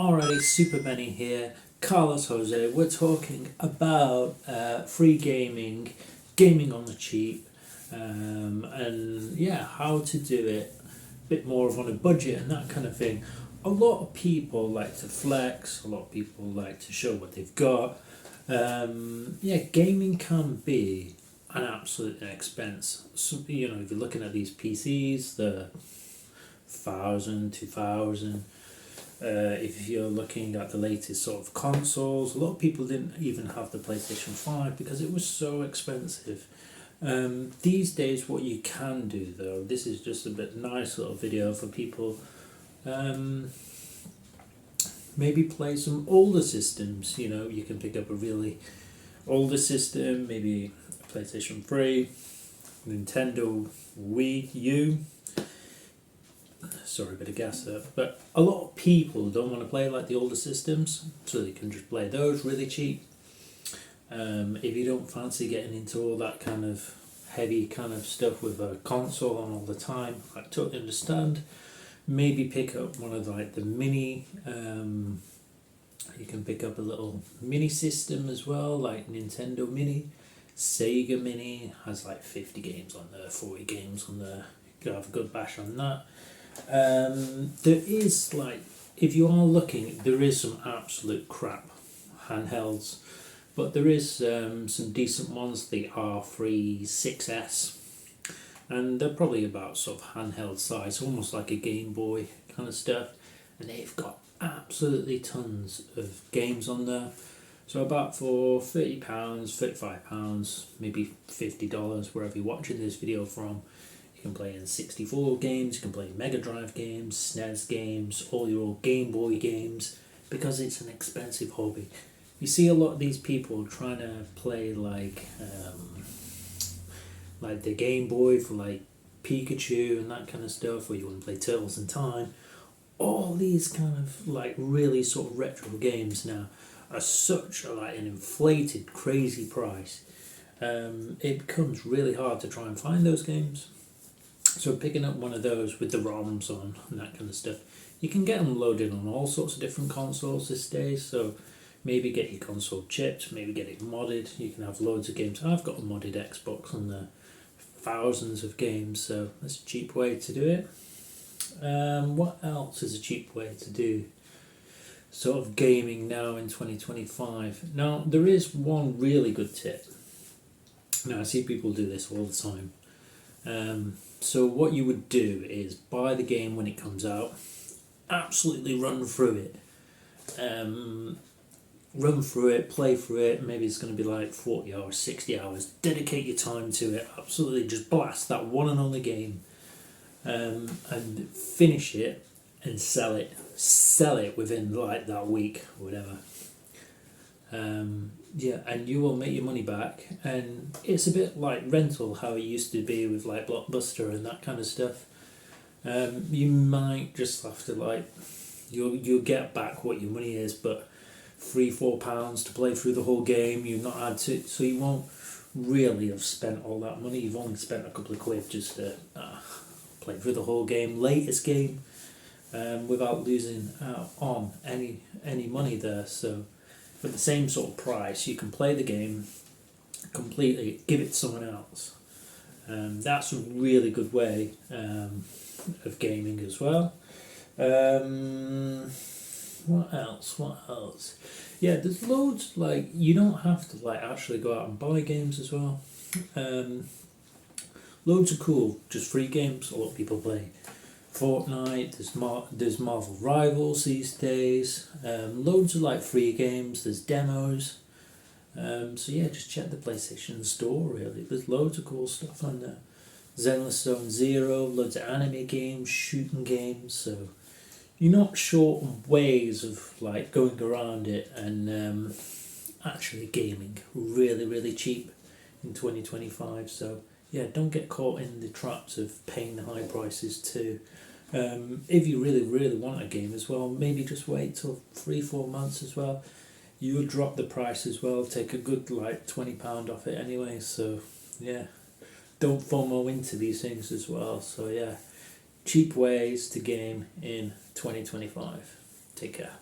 Alrighty, Super Benny here, Carlos Jose. We're talking about free gaming, gaming on the cheap, and yeah, how to do it a bit more of on a budget and that kind of thing. A lot of people like to flex, a lot of people like to show what they've got. Yeah, gaming can be an absolute expense. So, if you're looking at these PCs, the 1,000, 2,000. If you're looking at the latest sort of consoles, a lot of people didn't even have the PlayStation 5 because it was so expensive. These days, what you can do though, this is just a bit nice little video for people. Maybe play some older systems. You can pick up a really older system, maybe a PlayStation 3, Nintendo Wii U. Sorry, a bit of gas there. But a lot of people don't want to play like the older systems, so they can just play those really cheap. If you don't fancy getting into all that kind of heavy kind of stuff with a console on all the time, I totally understand. Maybe pick up one of like the mini. You can pick up a little mini system as well, like Nintendo Mini, Sega Mini has like 50 games on there, 40 games on there. You can have a good bash on that. There is if you are looking, there is some absolute crap handhelds, but there is some decent ones, the R3 6S, and they're probably about sort of handheld size, almost like a Game Boy kind of stuff, and they've got absolutely tons of games on there. So about for £30, £35, maybe $50, wherever you're watching this video from. You can play in 64 games, you can play Mega Drive games, SNES games, all your old Game Boy games, because it's an expensive hobby. You see a lot of these people trying to play like the Game Boy for like Pikachu and that kind of stuff, or you want to play Turtles in Time. All these kind of like really sort of retro games now are such an inflated, crazy price. It becomes really hard to try and find those games. So picking up one of those with the ROMs on and that kind of stuff, you can get them loaded on all sorts of different consoles these days. So maybe get your console chipped, maybe get it modded. You can have loads of games. I've got a modded Xbox on there, thousands of games. So that's a cheap way to do it. What else is a cheap way to do sort of gaming now in 2025? Now there is one really good tip. Now I see people do this all the time. So what you would do is buy the game when it comes out, absolutely run through it, play through it. Maybe it's going to be like 40 hours, 60 hours. Dedicate your time to it. Absolutely, just blast that one and only game, and finish it and sell it. Sell it within like that week or whatever. Yeah, and you will make your money back, and it's a bit like rental, how it used to be with like Blockbuster and that kind of stuff. You might just have to you'll get back what your money is, but £3-4 to play through the whole game. You've not had to, so you won't really have spent all that money. You've only spent a couple of quid just to play through the whole game, latest game, without losing out on any money there. So for the same sort of price, you can play the game completely, give it to someone else. That's a really good way of gaming as well. What else? Yeah, there's loads, you don't have to actually go out and buy games as well. Loads of cool, just free games. A lot of people play Fortnite, there's Marvel Rivals these days, loads of free games, there's demos. So yeah, just check the PlayStation Store really, there's loads of cool stuff on there. Zenless Zone Zero, loads of anime games, shooting games, so you're not short on ways of going around it and actually gaming really, really cheap in 2025. So yeah, don't get caught in the traps of paying the high prices too. If you really, really want a game as well, maybe just wait till 3-4 months as well. You'll drop the price as well, take a good £20 off it anyway. So yeah, don't FOMO into these things as well. So yeah, cheap ways to game in 2025. Take care.